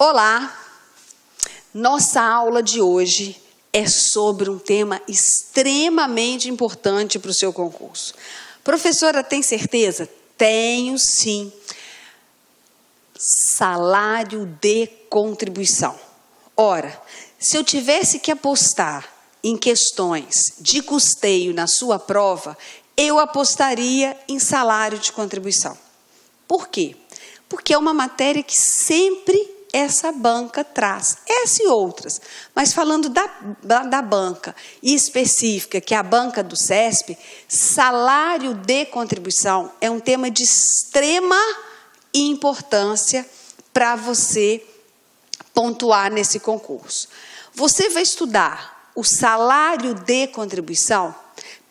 Olá! Nossa aula de hoje é sobre um tema extremamente importante para o seu concurso. Professora, tem certeza? Tenho sim. Salário de contribuição. Ora, se eu tivesse que apostar em questões de custeio na sua prova, eu apostaria em salário de contribuição. Por quê? Porque é uma matéria que sempre essa banca traz, essa e outras, mas falando da banca específica, que é a banca do CESP, salário de contribuição é um tema de extrema importância para você pontuar nesse concurso. Você vai estudar o salário de contribuição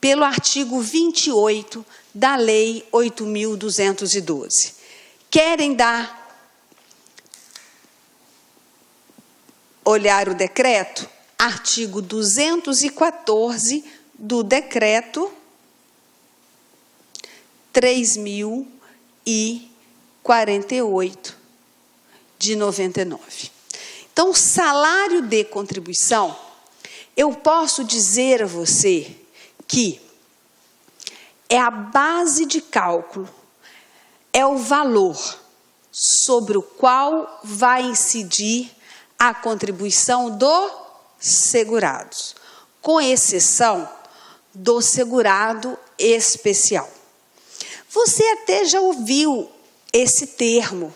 pelo artigo 28 da Lei 8.212. Querem olhar o decreto? Artigo 214 do decreto 3.048 de 99. Então, salário de contribuição, eu posso dizer a você que é a base de cálculo, é o valor sobre o qual vai incidir a contribuição dos segurados, com exceção do segurado especial. Você até já ouviu esse termo.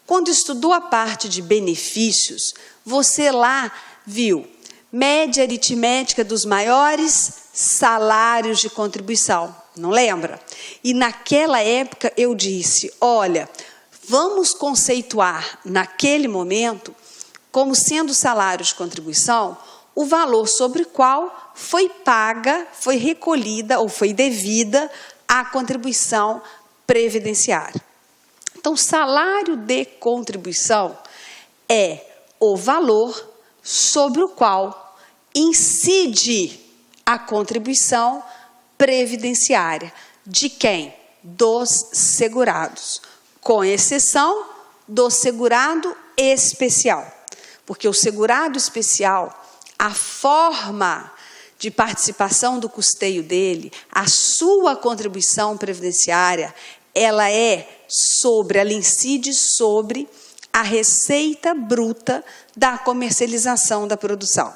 Quando estudou a parte de benefícios, você lá viu média aritmética dos maiores salários de contribuição. Não lembra? E naquela época eu disse, olha, vamos conceituar naquele momento como sendo salário de contribuição o valor sobre o qual foi paga, foi recolhida ou foi devida a contribuição previdenciária. Então, salário de contribuição é o valor sobre o qual incide a contribuição previdenciária. De quem? Dos segurados, com exceção do segurado especial. Porque o segurado especial, a forma de participação do custeio dele, a sua contribuição previdenciária, ela incide sobre a receita bruta da comercialização da produção.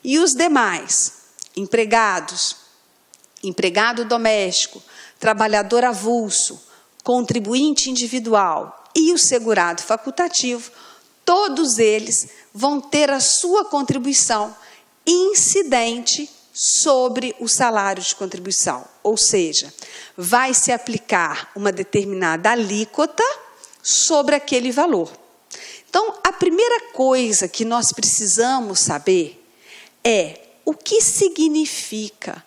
E os demais, empregados, empregado doméstico, trabalhador avulso, contribuinte individual e o segurado facultativo, todos eles vão ter a sua contribuição incidente sobre o salário de contribuição. Ou seja, vai se aplicar uma determinada alíquota sobre aquele valor. Então, a primeira coisa que nós precisamos saber é o que significa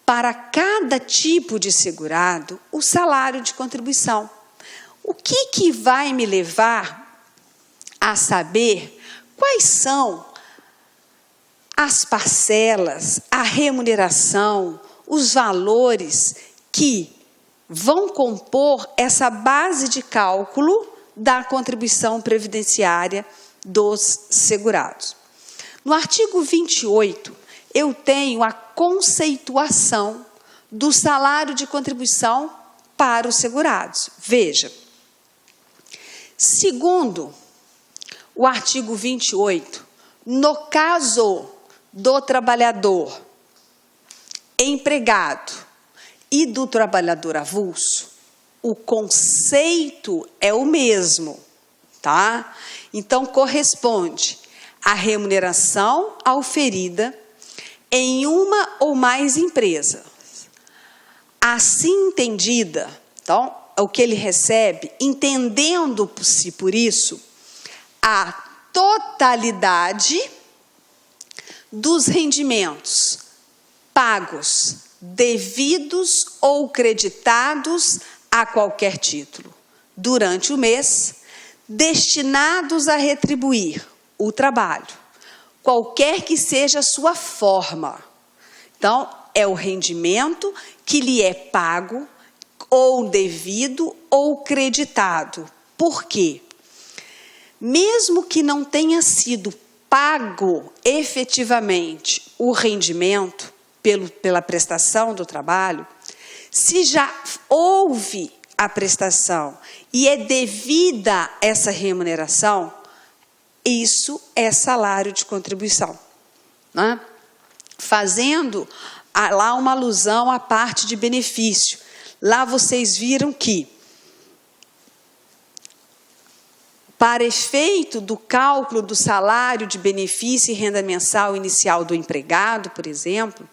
para cada tipo de segurado o salário de contribuição. O que vai me levar a saber quais são as parcelas, a remuneração, os valores que vão compor essa base de cálculo da contribuição previdenciária dos segurados. No artigo 28, eu tenho a conceituação do salário de contribuição para os segurados. Veja, segundo o artigo 28, no caso do trabalhador empregado e do trabalhador avulso, o conceito é o mesmo, tá? Então, corresponde à remuneração auferida em uma ou mais empresas. Assim entendida, então, o que ele recebe, entendendo-se por isso, a totalidade dos rendimentos pagos, devidos ou creditados a qualquer título, durante o mês, destinados a retribuir o trabalho, qualquer que seja a sua forma. Então, é o rendimento que lhe é pago, ou devido, ou creditado. Por quê? mesmo que não tenha sido pago efetivamente o rendimento pela prestação do trabalho, se já houve a prestação e é devida essa remuneração, isso é salário de contribuição, né? Fazendo lá uma alusão à parte de benefício. Lá vocês viram que, para efeito do cálculo do salário de benefício e renda mensal inicial do empregado, por exemplo,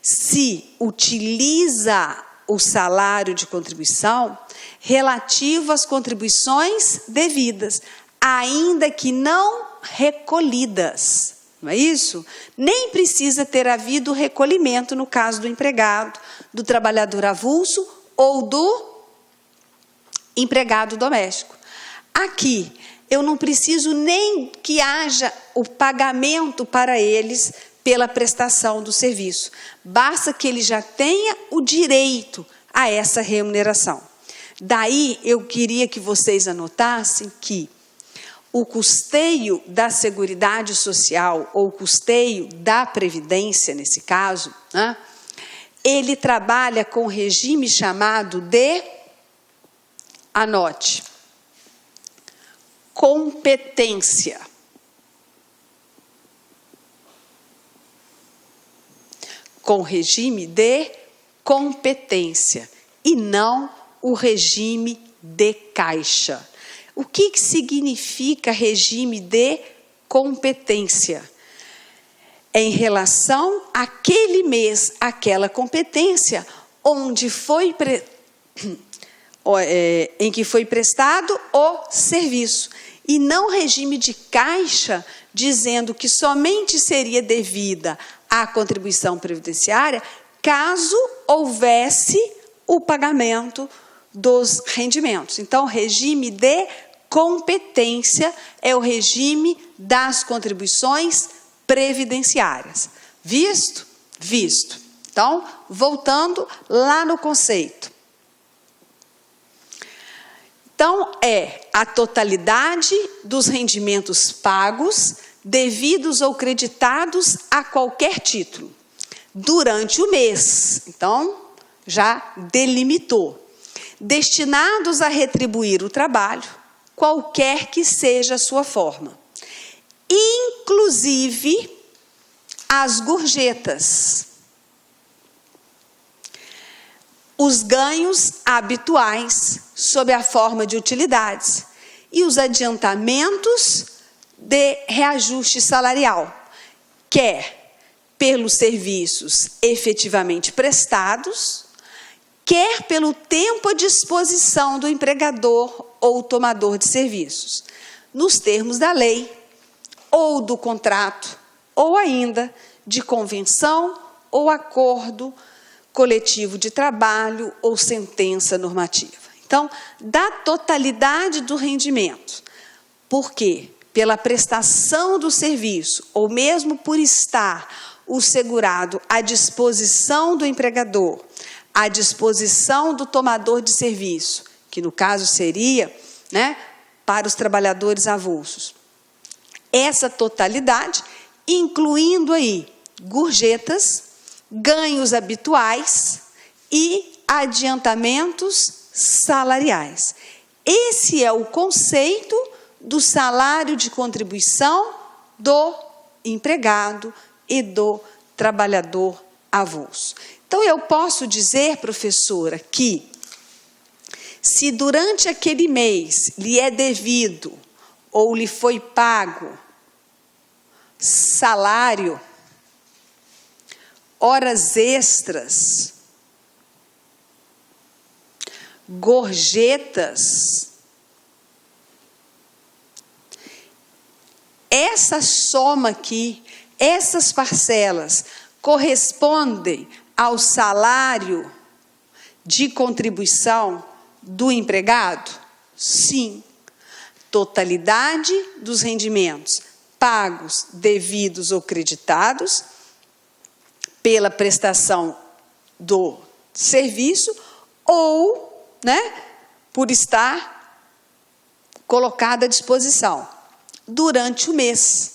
se utiliza o salário de contribuição relativo às contribuições devidas, ainda que não recolhidas. Não é isso? Nem precisa ter havido recolhimento no caso do empregado, do trabalhador avulso ou do empregado doméstico. Aqui, eu não preciso nem que haja o pagamento para eles pela prestação do serviço. Basta que ele já tenha o direito a essa remuneração. Daí, eu queria que vocês anotassem que o custeio da Seguridade Social, ou custeio da Previdência, nesse caso, né, ele trabalha com o regime chamado de, anote, competência. Com regime de competência e não o regime de caixa. O que significa regime de competência? É em relação àquele mês, àquela competência, onde foi em que foi prestado o serviço. E não regime de caixa, dizendo que somente seria devida à contribuição previdenciária caso houvesse o pagamento dos rendimentos. Então, regime de competência é o regime das contribuições previdenciárias. Visto? Visto. Então, voltando lá no conceito. Então, é a totalidade dos rendimentos pagos, devidos ou creditados a qualquer título, durante o mês. Então, já delimitou. Destinados a retribuir o trabalho, qualquer que seja a sua forma. Inclusive as gorjetas. Os ganhos habituais sob a forma de utilidades e os adiantamentos de reajuste salarial, quer pelos serviços efetivamente prestados, quer pelo tempo à disposição do empregador ou tomador de serviços, nos termos da lei, ou do contrato, ou ainda de convenção ou acordo coletivo de trabalho ou sentença normativa. Então, da totalidade do rendimento, porque pela prestação do serviço, ou mesmo por estar o segurado à disposição do empregador, à disposição do tomador de serviço, que no caso seria, né, para os trabalhadores avulsos. Essa totalidade, incluindo aí gorjetas, ganhos habituais e adiantamentos salariais. Esse é o conceito do salário de contribuição do empregado e do trabalhador avulso. Então, eu posso dizer, professora, que se durante aquele mês lhe é devido ou lhe foi pago salário, horas extras, gorjetas, essa soma aqui, essas parcelas, correspondem ao salário de contribuição do empregado? Sim. Totalidade dos rendimentos pagos, devidos ou creditados pela prestação do serviço ou, né, por estar colocado à disposição. durante o mês,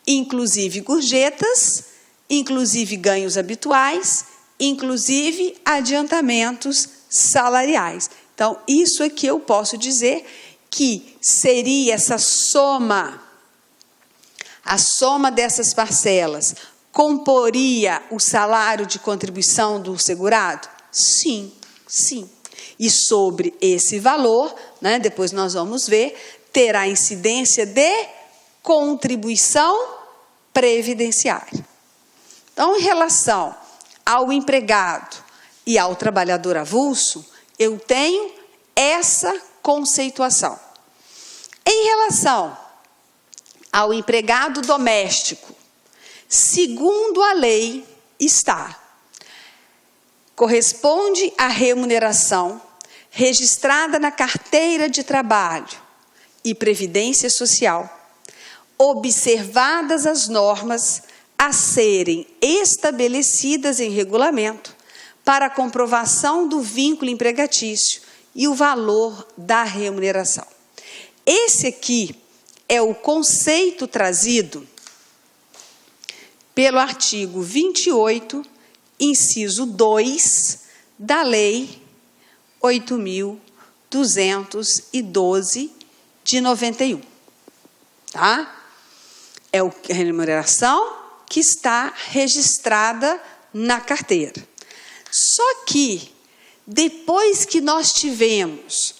inclusive gorjetas, inclusive ganhos habituais, inclusive adiantamentos salariais. Então, isso aqui eu posso dizer que seria essa soma, a soma dessas parcelas, comporia o salário de contribuição do segurado? Sim, sim. E sobre esse valor, né, depois nós vamos ver, terá incidência de contribuição previdenciária. Então, em relação ao empregado e ao trabalhador avulso, eu tenho essa conceituação. Em relação ao empregado doméstico, segundo a lei está, corresponde à remuneração registrada na carteira de trabalho e previdência social, observadas as normas a serem estabelecidas em regulamento para a comprovação do vínculo empregatício e o valor da remuneração. Esse aqui é o conceito trazido pelo artigo 28, inciso 2, da Lei 8.212 de 91. Tá? É a remuneração que está registrada na carteira. Só que, depois que nós tivemos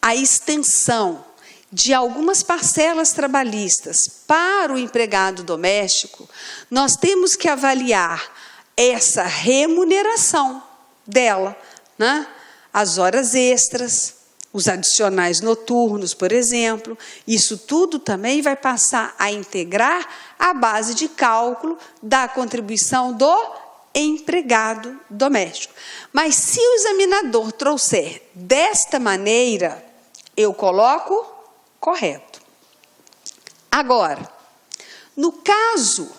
a extensão de algumas parcelas trabalhistas para o empregado doméstico, nós temos que avaliar essa remuneração dela, né? As horas extras, os adicionais noturnos, por exemplo, isso tudo também vai passar a integrar a base de cálculo da contribuição do empregado doméstico. Mas se o examinador trouxer desta maneira, eu coloco correto. Agora, no caso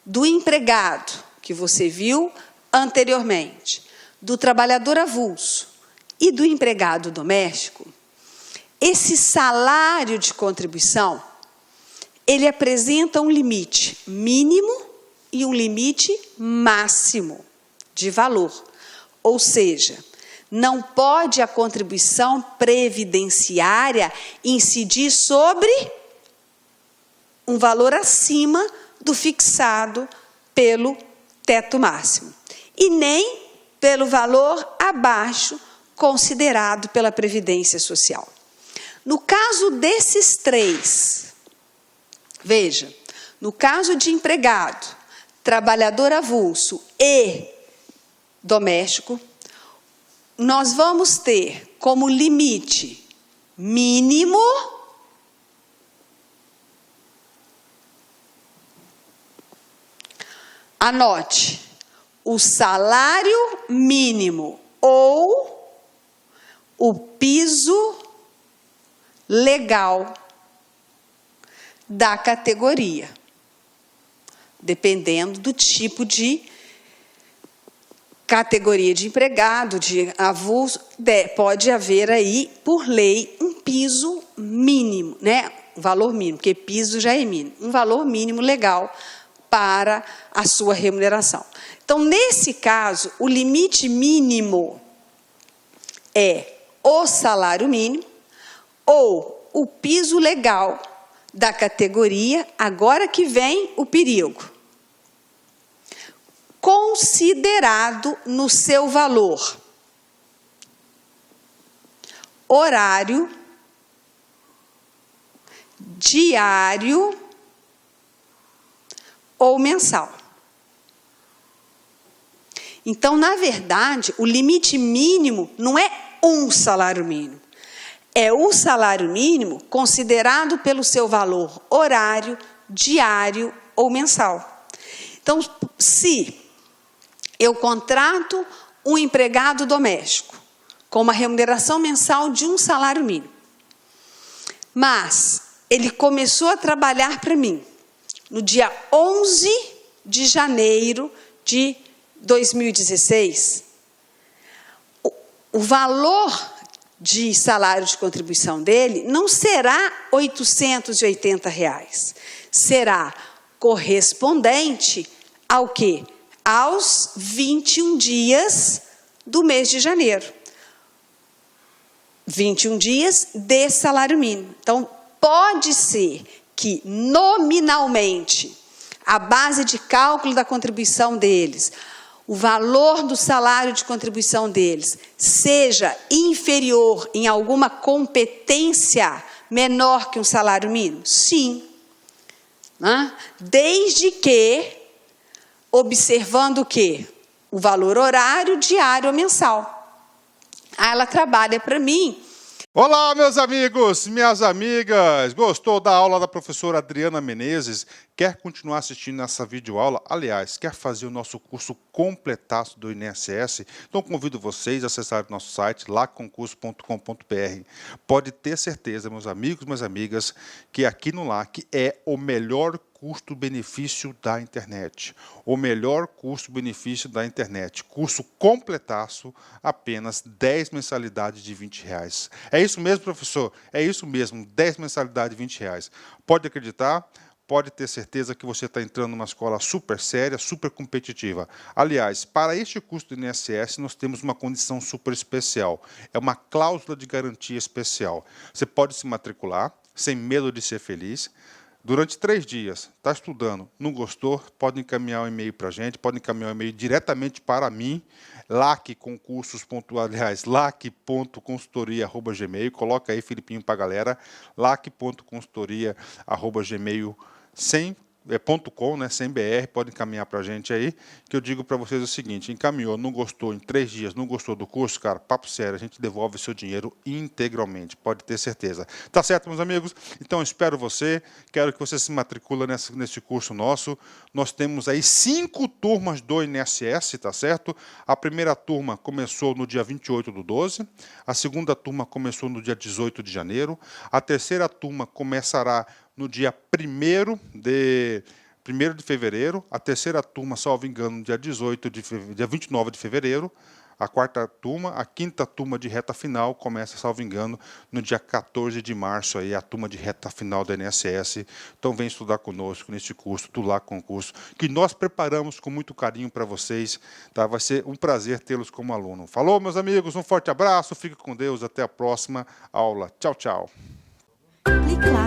do empregado, que você viu anteriormente, do trabalhador avulso e do empregado doméstico, esse salário de contribuição, ele apresenta um limite mínimo e um limite máximo de valor. Ou seja, não pode a contribuição previdenciária incidir sobre um valor acima do fixado pelo teto máximo, e nem pelo valor abaixo considerado pela Previdência Social. No caso desses três, veja, no caso de empregado, trabalhador avulso e doméstico, nós vamos ter como limite mínimo anote, o salário mínimo ou o piso legal da categoria, dependendo do tipo de categoria de empregado, de avulso, pode haver aí, por lei, um piso mínimo, né? Um valor mínimo, porque piso já é mínimo, um valor mínimo legal para a sua remuneração. Então, nesse caso, o limite mínimo é o salário mínimo ou o piso legal da categoria, agora que vem o perigo, considerado no seu valor horário, diário ou mensal. Então, na verdade, o limite mínimo não é um salário mínimo, é o salário mínimo considerado pelo seu valor horário, diário ou mensal. Então, se eu contrato um empregado doméstico com uma remuneração mensal de um salário mínimo, mas ele começou a trabalhar para mim no dia 11 de janeiro de 2016, o valor de salário de contribuição dele não será R$ 880, será correspondente ao quê? Aos 21 dias do mês de janeiro. 21 dias de salário mínimo. Então, pode ser que nominalmente a base de cálculo da contribuição deles, o valor do salário de contribuição deles, seja inferior em alguma competência menor que um salário mínimo? Sim. Desde que, observando o quê? O valor horário, diário ou mensal. Ela trabalha para mim. Olá, meus amigos, minhas amigas. Gostou da aula da professora Adriana Menezes? Quer continuar assistindo essa videoaula? Aliás, quer fazer o nosso curso completaço do INSS? Então convido vocês a acessar o nosso site lacconcurso.com.br. Pode ter certeza, meus amigos, minhas amigas, que aqui no LAC é o melhor custo-benefício da internet. O melhor custo-benefício da internet. Curso completaço, apenas 10 mensalidades de R$20. É isso mesmo, professor? É isso mesmo, 10 mensalidades de R$20. Pode acreditar? Pode ter certeza que você está entrando numa escola super séria, super competitiva. Aliás, para este curso do INSS, nós temos uma condição super especial. É uma cláusula de garantia especial. Você pode se matricular, sem medo de ser feliz. Durante 3 dias, está estudando, não gostou, pode encaminhar um e-mail para a gente, pode encaminhar um e-mail diretamente para mim, lac.consultoria@gmail, coloca aí, Filipinho, para a galera, lac.consultoria@gmail, .com, né, sem BR, pode encaminhar para a gente aí, que eu digo para vocês o seguinte: encaminhou, não gostou, em 3 dias, não gostou do curso, cara, papo sério, a gente devolve o seu dinheiro integralmente, pode ter certeza. Tá certo, meus amigos? Então, espero você, quero que você se matricule nesse curso nosso. Nós temos aí 5 turmas do INSS, tá certo? A primeira turma começou no dia 28/12, a segunda turma começou no dia 18 de janeiro, a terceira turma começará no dia 1º de fevereiro, a terceira turma, salvo engano, no dia 29 de fevereiro, a quarta turma, a quinta turma de reta final começa, salvo engano, no dia 14 de março, aí, a turma de reta final da INSS. Então vem estudar conosco neste curso do LAC Concurso, que nós preparamos com muito carinho para vocês, tá? Vai ser um prazer tê-los como aluno. Falou, meus amigos, um forte abraço, fique com Deus, até a próxima aula. Tchau, tchau. Clique lá.